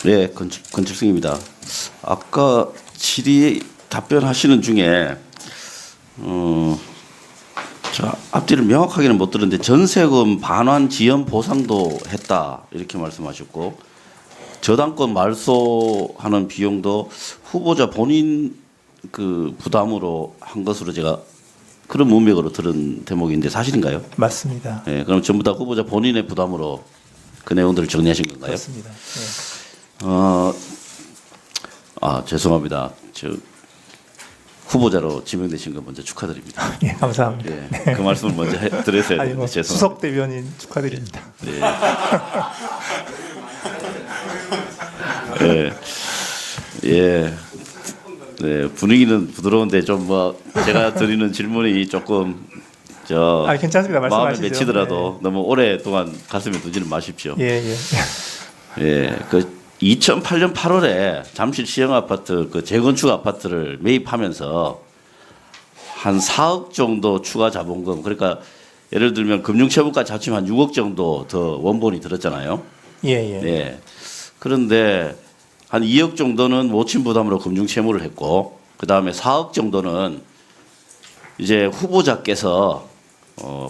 네, 건축승입니다. 아까 질의 답변하시는 중에 저 앞뒤를 명확하게는 못 들었는데 전세금 반환 지연 보상도 했다 이렇게 말씀하셨고 저당권 말소하는 비용도 후보자 본인 그 부담으로 한 것으로 제가 그런 문맥으로 들은 대목인데 사실인가요? 맞습니다. 네, 그럼 전부 다 후보자 본인의 부담으로 그 내용들을 정리하신 건가요? 맞습니다. 네. 죄송합니다. 저 후보자로 지명되신 거 먼저 축하드립니다. 예, 감사합니다. 예, 그 말씀을 먼저 드렸어야 아니, 되는데 뭐 죄송합니다. 수석 대변인 축하드립니다. 예, 예, 네, 분위기는 부드러운데 좀 뭐 제가 드리는 질문이 조금 저 아, 괜찮습니다. 마음에 말씀하시죠. 맺히더라도 너무 오랫동안 가슴에 두지는 마십시오. 예, 예. 예, 그 2008년 8월에 잠실 시형 아파트 그 재건축 아파트를 매입하면서 한 4억 정도 추가 자본금, 그러니까 예를 들면 금융채무까지 합치면 한 6억 정도 더 원본이 들었잖아요. 예, 예. 예. 그런데 한 2억 정도는 모친 부담으로 금융채무를 했고, 그 다음에 4억 정도는 이제 후보자께서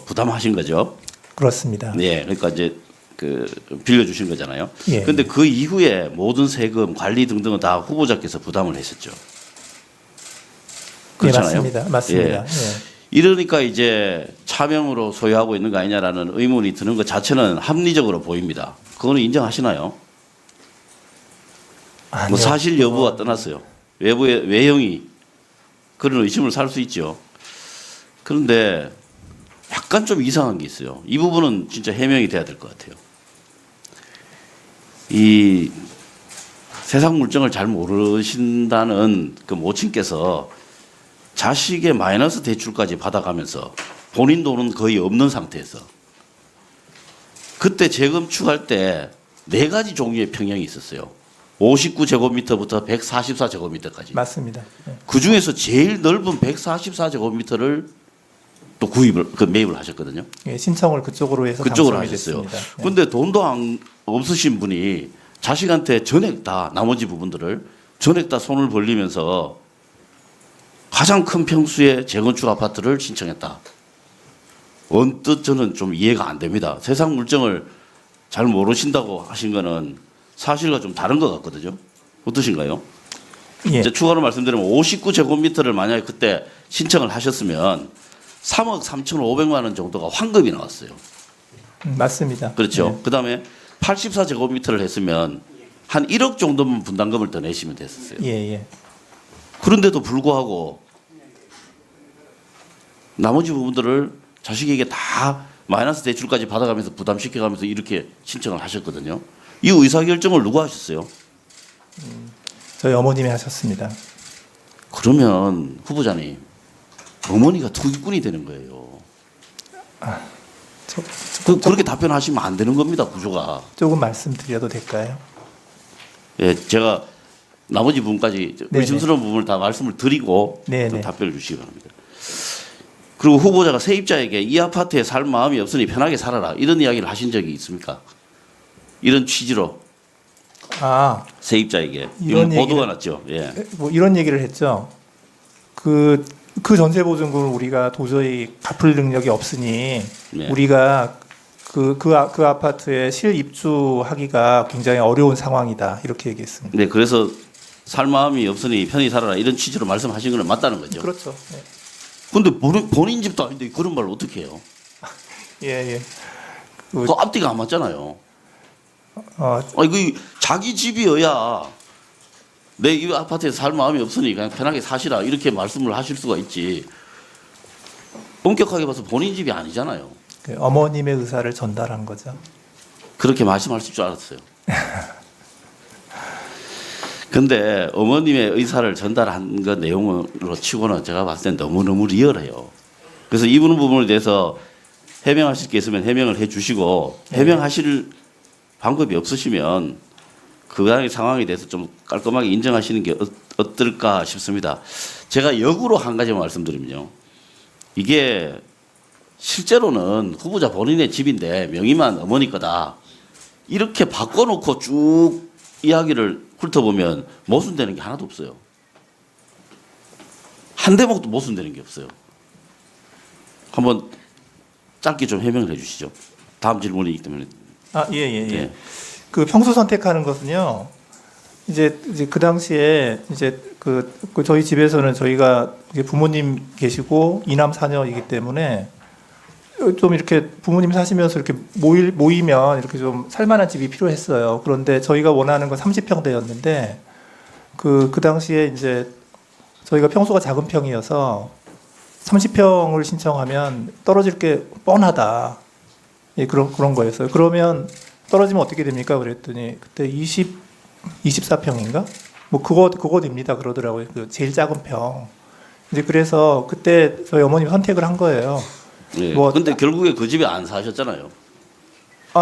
부담하신 거죠. 그렇습니다. 예. 그러니까 이제 그 빌려주신 거잖아요. 예. 그런데 그 이후에 모든 세금, 관리 등등은 다 후보자께서 부담을 했었죠. 예, 그렇잖아요. 맞습니다. 맞습니다. 예. 예. 이러니까 이제 차명으로 소유하고 있는 거 아니냐라는 의문이 드는 것 자체는 합리적으로 보입니다. 그거는 인정하시나요? 아니요. 뭐 사실 여부와 떠났어요. 외부의 외형이 그런 의심을 살 수 있죠. 그런데 약간 좀 이상한 게 있어요. 이 부분은 진짜 해명이 돼야 될 것 같아요. 이 세상 물정을 잘 모르신다는 그 모친께서 자식의 마이너스 대출까지 받아가면서 본인 돈은 거의 없는 상태에서 그때 재건축할 때 4가지 종류의 평형이 있었어요. 59제곱미터부터 144제곱미터까지. 맞습니다. 예. 그 중에서 제일 넓은 144제곱미터를 또 매입을 하셨거든요. 예, 신청을 그쪽으로 해서 그쪽으로 당첨이 하셨어요. 됐습니다. 예. 그런데 돈도 없으신 분이 자식한테 전액 다 나머지 부분들을 전액 다 손을 벌리면서 가장 큰 평수의 재건축 아파트를 신청했다. 언뜻 저는 좀 이해가 안 됩니다. 세상 물정을 잘 모르신다고 하신 거는 사실과 좀 다른 것 같거든요. 어떠신가요? 예. 이제 추가로 말씀드리면 59제곱미터를 만약에 그때 신청을 하셨으면 3억 3,500만 원 정도가 환급이 나왔어요. 맞습니다. 그렇죠. 그다음에 84제곱미터를 했으면 한 1억 정도만 분담금을 더 내시면 됐었어요. 예, 예. 그런데도 불구하고 나머지 부분들을 자식에게 다 마이너스 대출까지 받아가면서 부담시켜가면서 이렇게 신청을 하셨거든요. 이 의사결정을 누가 하셨어요? 저희 어머님이 하셨습니다. 그러면 후보자님 어머니가 투기꾼이 되는 거예요. 그렇게 답변하시면 안 되는 겁니다. 구조가. 조금 말씀드려도 될까요? 예, 제가 나머지 부분까지 네네. 의심스러운 부분을 다 말씀을 드리고 네네. 좀 답변을 주시기 바랍니다. 그리고 후보자가 세입자에게 이 아파트에 살 마음이 없으니 편하게 살아라 이런 이야기를 하신 적이 있습니까? 이런 취지로 세입자에게 이런 이건 보도가 얘기를- 났죠. 예. 뭐 이런 얘기를 했죠. 그 전세 보증금을 우리가 도저히 갚을 능력이 없으니 네. 우리가 그 아파트에 실입주하기가 굉장히 어려운 상황이다 이렇게 얘기했습니다. 네, 그래서 살 마음이 없으니 편히 살아라 이런 취지로 말씀하신 거는 맞다는 거죠. 그렇죠. 예. 근데 본인 집도 아닌데 그런 말을 어떻게 해요? 예, 예. 그 앞뒤가 안 맞잖아요. 어, 아니 그 자기 집이어야 내 이 아파트에서 살 마음이 없으니 그냥 편하게 사시라 이렇게 말씀을 하실 수가 있지. 엄격하게 봐서 본인 집이 아니잖아요. 그 어머님의 의사를 전달한 거죠. 그렇게 말씀하실 줄 알았어요. 근데 어머님의 의사를 전달한 그 내용으로 치고는 제가 봤을 땐 너무너무 리얼해요. 그래서 이 부분에 대해서 해명하실 게 있으면 해명을 해 주시고 해명하실 방법이 없으시면 그 상황에 대해서 좀 깔끔하게 인정하시는 게 어떨까 싶습니다. 제가 역으로 한 가지만 말씀드리면요. 이게 실제로는 후보자 본인의 집인데 명의만 어머니 거다. 이렇게 바꿔놓고 쭉 이야기를 훑어보면 모순되는 게 하나도 없어요. 한 대목도 모순되는 게 없어요. 한번 짧게 좀 해명을 해주시죠. 다음 질문이기 때문에. 예. 네. 그 평수 선택하는 것은요. 이제 그 당시에 이제 그 저희 집에서는 저희가 이게 부모님 계시고 이남 사녀이기 때문에 좀 이렇게 부모님 사시면서 이렇게 모이면 이렇게 좀 살만한 집이 필요했어요. 그런데 저희가 원하는 건 30평대였는데 그 당시에 이제 저희가 평수가 작은 평이어서 30평을 신청하면 떨어질 게 뻔하다. 예, 그런 거였어요. 그러면 떨어지면 어떻게 됩니까? 그랬더니 그때 24평인가? 뭐 그거 됩니다. 그러더라고요. 그 제일 작은 평. 이제 그래서 그때 저희 어머님 선택을 한 거예요. 예. 뭐- 근데 결국에 그 집에 안 사셨잖아요.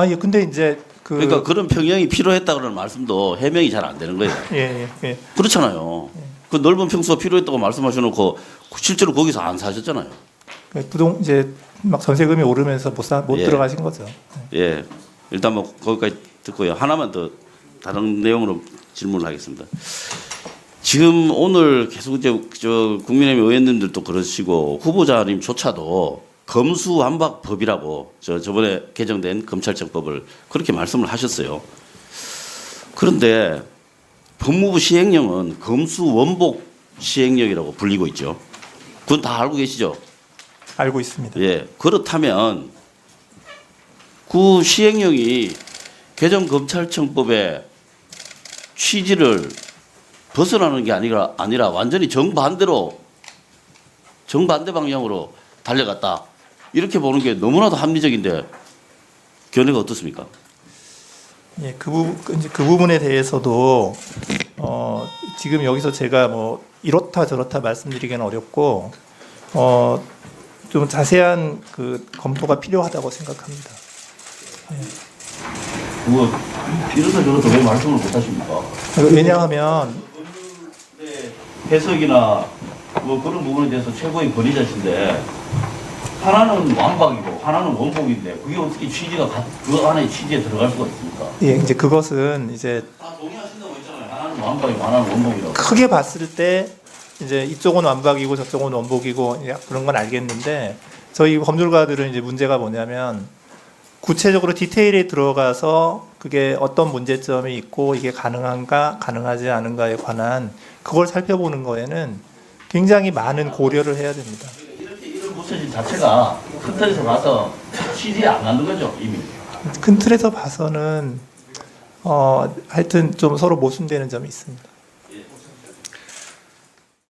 예. 근데 이제 그러니까 그런 평형이 필요했다 그러는 말씀도 해명이 잘 안 되는 거예요. 예. 그렇잖아요. 그 넓은 평수가 필요했다고 말씀하셔놓고 실제로 거기서 안 사셨잖아요. 이제 막 전세금이 오르면서 못 예. 들어가신 거죠. 예. 일단 뭐 거기까지 듣고요. 하나만 더 다른 내용으로 질문을 하겠습니다. 지금 오늘 계속 이제 국민의힘 의원님들도 그러시고 후보자님조차도 검수완박법이라고 저번에 개정된 검찰청법을 그렇게 말씀을 하셨어요. 그런데 법무부 시행령은 검수원복 시행령이라고 불리고 있죠. 그건 다 알고 계시죠? 알고 있습니다. 예. 그렇다면 그 시행령이 개정 검찰청법의 취지를 벗어나는 게 아니라 완전히 정반대 방향으로 달려갔다. 이렇게 보는 게 너무나도 합리적인데 견해가 어떻습니까? 예, 이제 그 부분에 대해서도 지금 여기서 제가 뭐 이렇다 저렇다 말씀드리기는 어렵고 좀 자세한 그 검토가 필요하다고 생각합니다. 뭐 이렇다 저렇다 왜 말씀을 못 하십니까? 왜냐하면 해석이나 뭐 그런 부분에 대해서 최고의 권위자신데 하나는 완박이고 하나는 원복인데 그게 어떻게 그 안에 취지에 들어갈 수가 있습니까? 예, 이제 그것은 이제 다 동의하신다고 했잖아요. 하나는 완박이고 하나는 원복이라고. 크게 봤을 때 이제 이쪽은 완박이고 저쪽은 원복이고 그런 건 알겠는데 저희 법률가들은 이제 문제가 뭐냐면 구체적으로 디테일에 들어가서 그게 어떤 문제점이 있고 이게 가능한가 가능하지 않은가에 관한 그걸 살펴보는 거에는 굉장히 많은 고려를 해야 됩니다. 이런 부처진 자체가 큰 틀에서 봐서 취지에 안 맞는 거죠 이미. 큰 틀에서 봐서는 하여튼 좀 서로 모순되는 점이 있습니다.